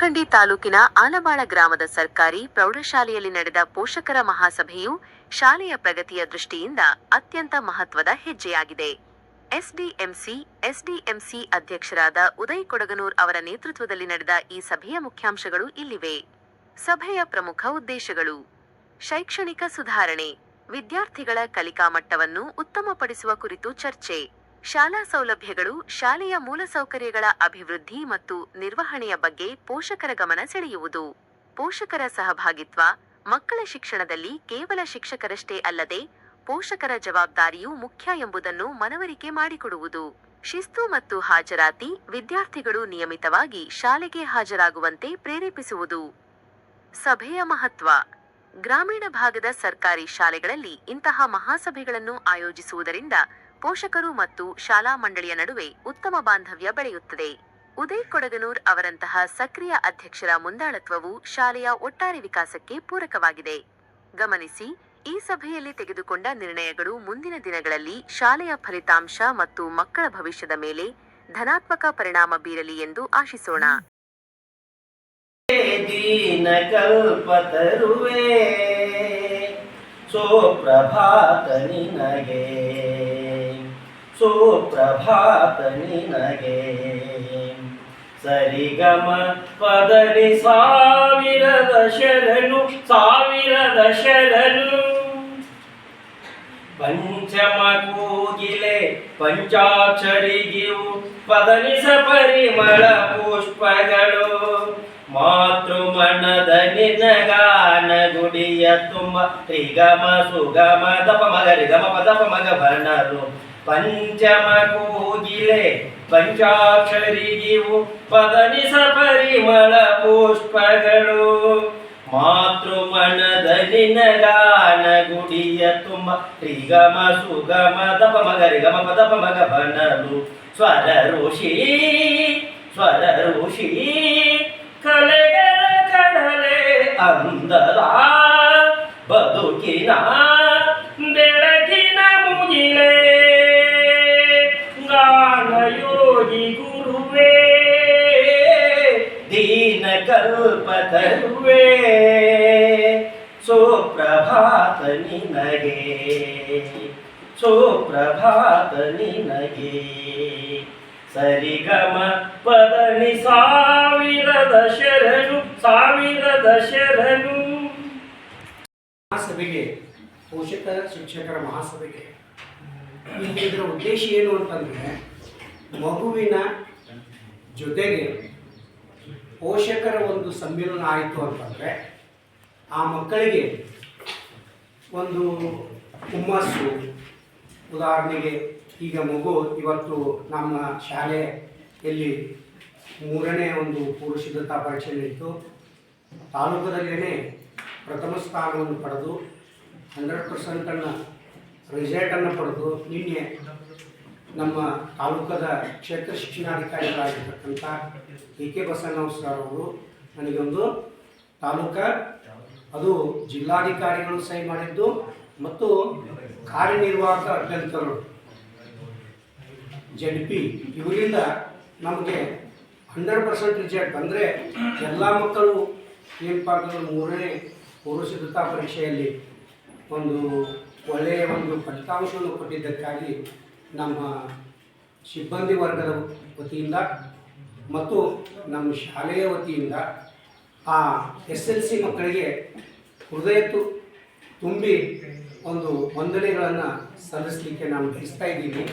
ಖಂಡಿ ತಾಲೂಕಿನ ಆಲಬಾಳ ಗ್ರಾಮದ ಸರ್ಕಾರಿ ಪ್ರೌಢಶಾಲೆಯಲ್ಲಿ ನಡೆದ ಪೋಷಕರ ಮಹಾಸಭೆಯು ಶಾಲೆಯ ಪ್ರಗತಿಯ ದೃಷ್ಟಿಯಿಂದ ಅತ್ಯಂತ ಮಹತ್ವದ ಹೆಜ್ಜೆಯಾಗಿದೆ. ಎಸ್ಡಿಎಂಸಿ ಅಧ್ಯಕ್ಷರಾದ ಉದಯ್ ಕೊಡಗನೂರ್ ಅವರ ನೇತೃತ್ವದಲ್ಲಿ ನಡೆದ ಈ ಸಭೆಯ ಮುಖ್ಯಾಂಶಗಳು ಇಲ್ಲಿವೆ. ಸಭೆಯ ಪ್ರಮುಖ ಉದ್ದೇಶಗಳು: ಶೈಕ್ಷಣಿಕ ಸುಧಾರಣೆ, ವಿದ್ಯಾರ್ಥಿಗಳ ಕಲಿಕಾ ಮಟ್ಟವನ್ನು ಉತ್ತಮಪಡಿಸುವ ಕುರಿತು ಚರ್ಚೆ, ಶಾಲಾ ಸೌಲಭ್ಯಗಳು, ಶಾಲೆಯ ಮೂಲಸೌಕರ್ಯಗಳ ಅಭಿವೃದ್ಧಿ ಮತ್ತು ನಿರ್ವಹಣೆಯ ಬಗ್ಗೆ ಪೋಷಕರ ಗಮನ ಸೆಳೆಯುವುದು, ಪೋಷಕರ ಸಹಭಾಗಿತ್ವ, ಮಕ್ಕಳ ಶಿಕ್ಷಣದಲ್ಲಿ ಕೇವಲ ಶಿಕ್ಷಕರಷ್ಟೇ ಅಲ್ಲದೆ ಪೋಷಕರ ಜವಾಬ್ದಾರಿಯೂ ಮುಖ್ಯ ಎಂಬುದನ್ನು ಮನವರಿಕೆ ಮಾಡಿಕೊಡುವುದು, ಶಿಸ್ತು ಮತ್ತು ಹಾಜರಾತಿ, ವಿದ್ಯಾರ್ಥಿಗಳು ನಿಯಮಿತವಾಗಿ ಶಾಲೆಗೆ ಹಾಜರಾಗುವಂತೆ ಪ್ರೇರೇಪಿಸುವುದು. ಸಭೆಯ ಮಹತ್ವ: ಗ್ರಾಮೀಣ ಭಾಗದ ಸರ್ಕಾರಿ ಶಾಲೆಗಳಲ್ಲಿ ಇಂತಹ ಮಹಾಸಭೆಗಳನ್ನು ಆಯೋಜಿಸುವುದರಿಂದ ಪೋಷಕರು ಮತ್ತು ಶಾಲಾ ಮಂಡಳಿಯ ನಡುವೆ ಉತ್ತಮ ಬಾಂಧವ್ಯ ಬೆಳೆಯುತ್ತದೆ. ಉದಯ್ ಕೊಡಗನೂರ್ ಅವರಂತಹ ಸಕ್ರಿಯ ಅಧ್ಯಕ್ಷರ ಮುಂದಾಳತ್ವವು ಶಾಲೆಯ ಒಟ್ಟಾರೆ ವಿಕಾಸಕ್ಕೆ ಪೂರಕವಾಗಿದೆ. ಗಮನಿಸಿ, ಈ ಸಭೆಯಲ್ಲಿ ತೆಗೆದುಕೊಂಡ ನಿರ್ಣಯಗಳು ಮುಂದಿನ ದಿನಗಳಲ್ಲಿ ಶಾಲೆಯ ಫಲಿತಾಂಶ ಮತ್ತು ಮಕ್ಕಳ ಭವಿಷ್ಯದ ಮೇಲೆ ಧನಾತ್ಮಕ ಪರಿಣಾಮ ಬೀರಲಿ ಎಂದು ಆಶಿಸೋಣ. ಸುಪ್ರಭಾತ ನಿನಗೆ, ಸುಪ್ರಭಾತ ನಿನಗೆ. ಸರಿಗಮ ಪದನಿ ಸಾವಿರದ ಶರಣು, ಸಾವಿರದ ಶರಣು. ಪಂಚಮ ಕೂಗಿಲೆ ಪಂಚಾಕ್ಷರಿಗಿವು ಪದನಿಸ ಪರಿಮಳ ಪುಷ್ಪಗಳು. ಮಾತೃಮನದ ನಿನಗಾನ ಗುಡಿಯ ತುಂಬ ತ್ರಿಗಮ ಸುಗಮ ದಪ ಮಗರಿ ಗಮ ಪದಪ ಮಗ ಬನರು. ಪಂಚಮ ಕೂಗಿಲೆ ಪಂಚಾಕ್ಷರಿಗಿವು ಪದನಿಸ ಪರಿಮಳ ಪುಷ್ಪಗಳು. ಮಾತೃಮನದ ನಿನಗಾನ ಗುಡಿಯ ತುಂಬ ತ್ರಿಗಮ ಸುಗಮ ದಪ ಮಗರಿ ಗಮ ಪದಪ ಮಗ ಬನರು. ಸ್ವರ ಋಷಿ, ಸ್ವರ ಋಷಿ, ಕಲೆಗಳ ಕಡಲೆ ಅಂದದ ಬದುಕಿನ ಬೆಳಕಿನ ಮುಗಿಲೆ. ಗಾನಯೋಗಿ ಗುರುವೇ, ದೀನ ಕಲ್ಪತರುವೇ. ಸುಪ್ರಭಾತ ನಿನಗೆ, ಸುಪ್ರಭಾತ ನಿನಗೆ. ಸರಿಗಮ ಪದನಿ ಸಾವಿರದ ಶರಣು, ಸಾವಿರದ ಶರಣು. ಮಹಾಸಭೆಗೆ, ಪೋಷಕರ ಶಿಕ್ಷಕರ ಮಹಾಸಭೆಗೆ ಇದರ ಉದ್ದೇಶ ಏನು ಅಂತಂದರೆ, ಮಗುವಿನ ಜೊತೆಗೆ ಪೋಷಕರ ಒಂದು ಸಮ್ಮಿಲನ ಆಯಿತು ಅಂತಂದರೆ ಆ ಮಕ್ಕಳಿಗೆ ಒಂದು ಹುಮ್ಮಸ್ಸು. ಉದಾಹರಣೆಗೆ, ಈಗ ಮಗು ಇವತ್ತು ನಮ್ಮ ಶಾಲೆಯಲ್ಲಿ 3ನೇ ಒಂದು ಪೂರ್ವ ಸಿದ್ಧತಾ ಪರೀಕ್ಷೆ ನಡೆಯಿತು. ತಾಲೂಕದಲ್ಲೇ ಪ್ರಥಮ ಸ್ಥಾನವನ್ನು ಪಡೆದು 100% ರಿಸಲ್ಟನ್ನು ಪಡೆದು ನಿನ್ನೆ ನಮ್ಮ ತಾಲೂಕದ ಕ್ಷೇತ್ರ ಶಿಕ್ಷಣಾಧಿಕಾರಿಗಳಾಗಿರ್ತಕ್ಕಂಥ ಕೆ ಬಸವರಾವ್ ಸರ್ ಅವರು ನನಗೊಂದು ಅದು ಜಿಲ್ಲಾಧಿಕಾರಿಗಳು ಸಹಿ ಮಾಡಿದ್ದು ಮತ್ತು ಕಾರ್ಯನಿರ್ವಾಹಕ ಅಭಿಯಂತರರು ZP ಇವರಿಂದ ನಮಗೆ 100% ರಿಸಲ್ಟ್ ಅಂದರೆ ಎಲ್ಲ ಮಕ್ಕಳು ಏನಪ್ಪ ಅಂತಂದ್ರೆ 3ನೇ ಪೂರ್ವ ಸಿದ್ಧತಾ ಪರೀಕ್ಷೆಯಲ್ಲಿ ಒಂದು ಒಳ್ಳೆಯ ಒಂದು ಫಲಿತಾಂಶವನ್ನು ಕೊಟ್ಟಿದ್ದಕ್ಕಾಗಿ ನಮ್ಮ ಸಿಬ್ಬಂದಿ ವರ್ಗದ ವತಿಯಿಂದ ಮತ್ತು ನಮ್ಮ ಶಾಲೆಯ ವತಿಯಿಂದ ಆ SLC ಮಕ್ಕಳಿಗೆ ಹೃದಯ ತುಂಬಿ ಒಂದು ವಂದನೆಗಳನ್ನು ಸಲ್ಲಿಸಲಿಕ್ಕೆ ನಾನು ಬಯಸ್ತಾ ಇದ್ದೀನಿ.